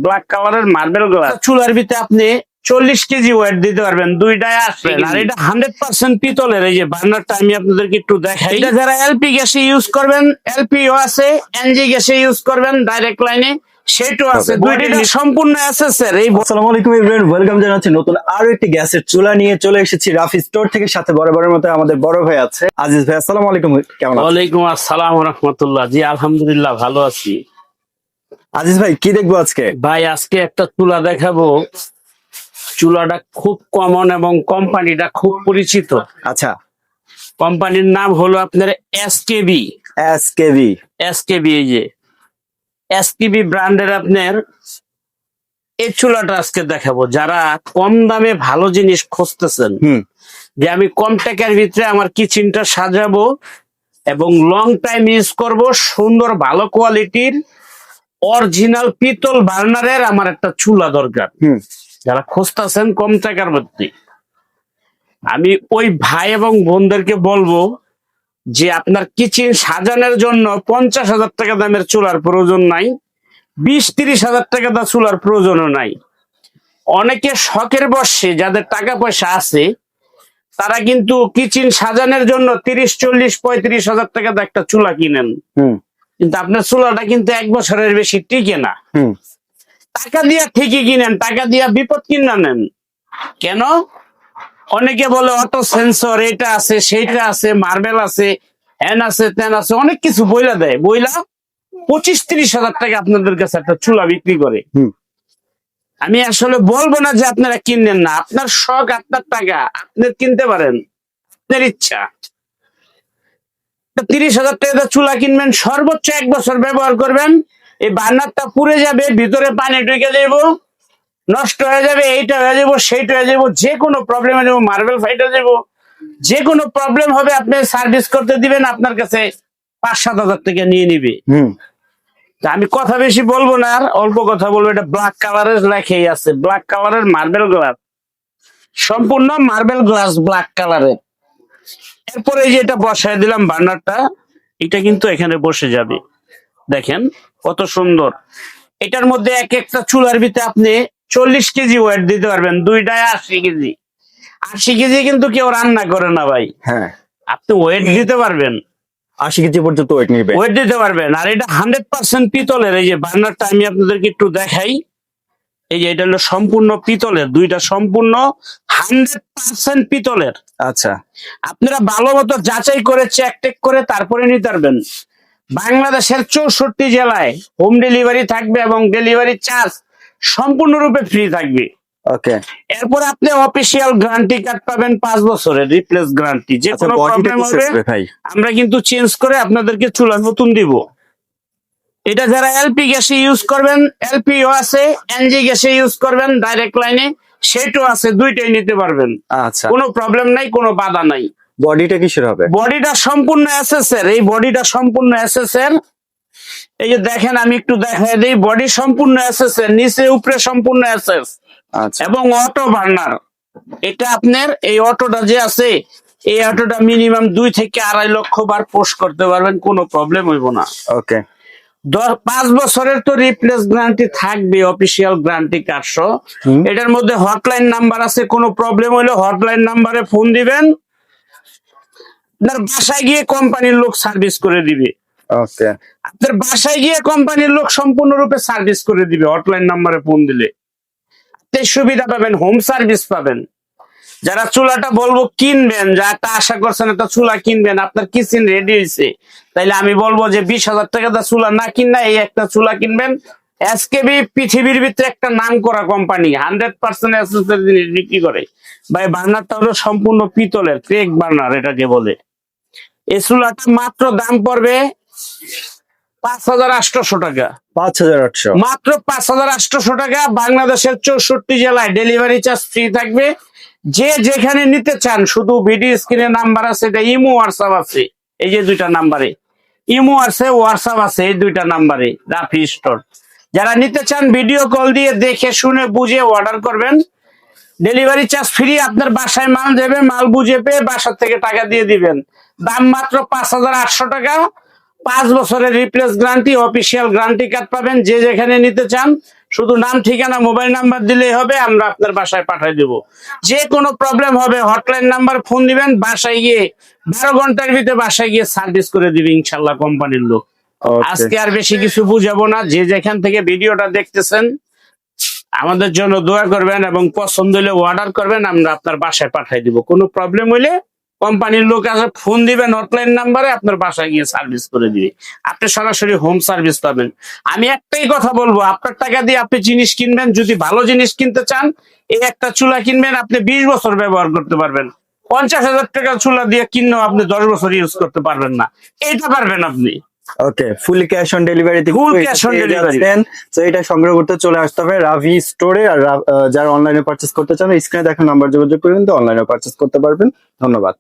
Black কালারের marble glass চুলার ভিতরে আপনি 40 কেজি ওয়েট দিতে পারবেন, দুইটায় আসবেন। আর এটা 100% পিতলের। এই যে বার্নারটা আমি আপনাদেরকে একটু দেখাই। এটা যারা এলপি গ্যাসে ইউজ করবেন, এলপিও আছে, এনজি গ্যাসে ইউজ করবেন ডাইরেক্ট লাইনে, সেটাও আছে। দুইটা সম্পূর্ণ এসএসএর। এই আসসালামু আলাইকুম এভরিওয়ান, ওয়েলকাম জানাচ্ছি নতুন আরো একটি গ্যাসের চুলা নিয়ে চলে এসেছি রাফি স্টোর থেকে। সাথে বরাবরের মতো আমাদের বড় ভাই আছে আজিজ ভাই। আসসালামু আলাইকুম, কেমন আছেন? ওয়ালাইকুম আসসালাম ওয়া রাহমাতুল্লাহ। জি আলহামদুলিল্লাহ ভালো আছি। আজিজ ভাই কি দেখবো আজকে? ভাই আজকে একটা চুলা দেখাবো। চুলাটা খুব কমন এবং কোম্পানিটা খুব পরিচিত। আচ্ছা, কোম্পানির নাম হলো আপনার এসকেবি। এসকেবি। এসকেবি, এই যে এসকেবি ব্র্যান্ডের আপনার এই চুলাটা আজকে দেখাবো। যারা কম দামে ভালো জিনিস খুঁজতেছেন, যে আমি কম টাকার ভিতরে আমার কিচেনটা সাজাবো এবং লং টাইম ইউজ করব, সুন্দর ভালো কোয়ালিটির অরিজিনাল পিতল বার্নারের আমার একটা চুলা দরকার। যারা খুঁজতেছেন কম টাকার মধ্যে, আমি ওই ভাই এবং বোনদেরকে বলবো যে আপনার কিচেন সাজানোর জন্য 50,000 টাকা দামের চুলার প্রয়োজন নাই, 20-30,000 টাকা দাম চুলার প্রয়োজনও নাই। অনেকে শখের বশে, যাদের টাকা পয়সা আছে, তারা কিন্তু কিচেন সাজানোর জন্য 30-40-35,000 টাকা দিয়ে একটা চুলা কিনেন, কিন্তু আপনার চুলাটা কিন্তু 1 বছরের বেশি টিকে না। টাকা দিয়া ঠিকই কিনেন, টাকা দিয়া বিপদ কিনা নেন কেন? অনেকে বলে অটো সেন্সর, এটা আছে সেইটা আছে, মার্বেল আছে, হ্যান আছে, তেন আছে, অনেক কিছু বইলা দেয়। বইলা 25-30,000 টাকা আপনাদের কাছে একটা চুলা বিক্রি করে। আমি আসলে বলবো না যে আপনারা কিনবেন না, আপনার শখ, আপনার টাকা, আপনি কিনতে পারেন, আপনার ইচ্ছা। 30,000 টাকা চুলা কিনবেন, সর্বোচ্চ 1 বছর ব্যবহার করবেন, এই বার্নারটা পুড়ে যাবে, ভিতরে পানি ঢুকে যাব, নষ্ট হয়ে যাবে, এইটা হয়ে যাবো, সেইটা হয়ে যাবো, যে কোনো প্রবলেম হয়ে যাবো, মার্বেল ফাইটে যাবো, যে কোনো প্রবলেম হবে, আপনি সার্ভিস করতে দিবেন, আপনার কাছে 5-7 হাজার টাকা নিয়ে নিবে। আমি কথা বেশি বলবো না, আর অল্প কথা বলবো। এটা ব্ল্যাক কালারের লেখাই আছে, ব্ল্যাক কালারের মার্বেল গ্লাস, সম্পূর্ণ মার্বেল গ্লাস ব্ল্যাক কালারের। এরপরে এই যে এটা বসায় দিলাম বার্নারটা, এটা কিন্তু এখানে বসে যাবে। দেখেন কত সুন্দর। এটার মধ্যে এক একটা চুলার ভিতরে আপনি 40 কেজি ওয়েট দিতে পারবেন, দুইটায় 80 কেজি। 80 কেজি কিন্তু কেউ রান্না করে না ভাই। হ্যাঁ, আপনি ওয়েট দিতে পারবেন, 80 কেজি পর্যন্ত ওয়েট নিবে, ওয়েট দিতে পারবেন। আর এটা 100% পিতলের। এই যে বার্নারটা আমি আপনাদেরকে একটু দেখাই। এই যে এটা হলো সম্পূর্ণ পিতলের, দুইটা সম্পূর্ণ 100% পিতলের। আচ্ছা, আপনারা ভালো মতো যাচাই করে চেক টেক করে তারপরে নিতে পারবেন। বাংলাদেশের 64 জেলায় হোম ডেলিভারি থাকবে এবং ডেলিভারি চার্জ সম্পূর্ণরূপে ফ্রি থাকবে। ওকে। এরপর আপনি অফিসিয়াল গ্যারান্টি কার্ড পাবেন 5 বছরের রিপ্লেস গ্যারান্টি। যে কোনো প্রবলেম হবে আমরা কিন্তু চেঞ্জ করে আপনাদেরকে চুলা নতুন দিব। এটা যারা এলপি গ্যাসে ইউজ করবেন, এলপিও আছে, এনজি গ্যাসে ইউজ করবেন ডাইরেক্ট লাইনে, সেটাও আছে, দুইটাই নিতে পারবেন। আচ্ছা, কোনো প্রবলেম নাই, কোনো বাধা নাই। বডিটা কিসের হবে? বডিটা সম্পূর্ণ এসএসএর। এই বডিটা সম্পূর্ণ এসএসএর। এই যে দেখেন, আমি একটু দেখাই দিই, বডি সম্পূর্ণ এসএসএর, নিচে উপরে সম্পূর্ণ এসএস। আচ্ছা, এবং অটো বার্নার। এটা আপনার এই অটোটা যে আছে, এই অটোটা মিনিমাম 2 থেকে 2.5 লক্ষ বার পোস্ট করতে পারবেন, কোনো প্রবলেম হইব না। ওকে। 5 বছরের তো রিপ্লেস গ্যারান্টি থাকবে, অফিসিয়াল গ্যারান্টি কার্ড সহ। এটার মধ্যে হটলাইন নাম্বার আছে, কোনো প্রবলেম হলে হটলাইন নাম্বারে ফোন দিবেন, আপনার বাসায় গিয়ে কোম্পানির লোক সার্ভিস করে দিবে। ওকে। আপনার বাসায় গিয়ে কোম্পানির লোক সম্পূর্ণরূপে সার্ভিস করে দিবে হটলাইন নাম্বারে ফোন দিলে। সুবিধা পাবেন, হোম সার্ভিস পাবেন। যারা চুলাটা বলবো কিনবেন, যা একটা আশা করছেন একটা চুলা কিনবেন, আপনার কিচেন রেডি হয়েছে, তাইলে আমি বলবো যে 20,000 টাকা দা চুলা না কিনা এই একটা চুলা কিনবেন। এসকেবি পৃথিবীর ভিতরে একটা নাম করা কোম্পানি, 100% এসএসএর জিনিস বিক্রি করে। ভাই বার্নারটা হলো সম্পূর্ণ পিতলের, ক্রেক বার্নার এটাকে বলে। এই চুলাটা মাত্র দাম পড়বে 5,800 টাকা। 5,800 মাত্র 5,800 টাকা। বাংলাদেশের 64 জেলায় ডেলিভারি চার্জ ফ্রি থাকবে। যে যেখানে নিতে চান, শুধু ভিডিও স্ক্রিনে নাম্বার আছে, এটা ইমো হোয়াটসঅ্যাপ আছে, এই যে 2টা নাম্বারে ইমো আছে, হোয়াটসঅ্যাপ আছে, এই 2টা নাম্বারে রাফি স্টোর। যারা নিতে চান ভিডিও কল দিয়ে দেখে শুনে বুঝে অর্ডার করবেন, ডেলিভারি চার্জ ফ্রি। আপনার বাসায় মাল যাবে, মাল বুঝে পেয়ে বাসার থেকে টাকা দিয়ে দিবেন। দাম মাত্র 5,800 টাকা। 5 বছরের replace guarantee, official guarantee card পাবেন। যে যেখানে নিতে চান শুধু নাম ঠিকানা মোবাইল নাম্বার দিলেই হবে, আমরা আপনার বাসায় পাঠিয়ে দেব। যে কোনো প্রবলেম হবে হটলাইন নাম্বার ফোন দিবেন, বাসায় গিয়ে 12 ঘন্টার ভিতরে বাসায় গিয়ে সার্ভিস করে দিবে ইনশাল্লাহ কোম্পানির লোক। আজকে আর বেশি কিছু বুঝাবো না, যে যেখান থেকে ভিডিওটা দেখতেছেন আমাদের জন্য দোয়া করবেন এবং পছন্দ হলে অর্ডার করবেন, আমরা আপনার বাসায় পাঠিয়ে দিব। কোনো প্রবলেম হইলে কোম্পানির লোক আসে, ফোন দিবেন হটলাইন নাম্বারে, আপনার বাসায় গিয়ে সার্ভিস করে দিবে। আপনি সরাসরি হোম সার্ভিস পাবেন। আমি একটাই কথা বলবো, আপনার টাকা দিয়ে আপনি জিনিস কিনবেন, যদি ভালো জিনিস কিনতে চান এই একটা চুলা কিনবেন, আপনি 20 বছর ব্যবহার করতে পারবেন। 50,000 টাকার চুলা দিয়ে কিনলেও আপনি 10 বছর ইউজ করতে পারবেন না, এইটা পারবেন আপনি। Okay, fully cash on delivery. Full cash on delivery। তো এটা সংগ্রহ করতে চলে আসতে হবে রাভি স্টোরে। আর যারা অনলাইনে পারচেজ করতে চান স্ক্রিনে দেখা নাম্বার যোগাযোগ করবেন, তো অনলাইনে পারচেজ করতে পারবেন। ধন্যবাদ।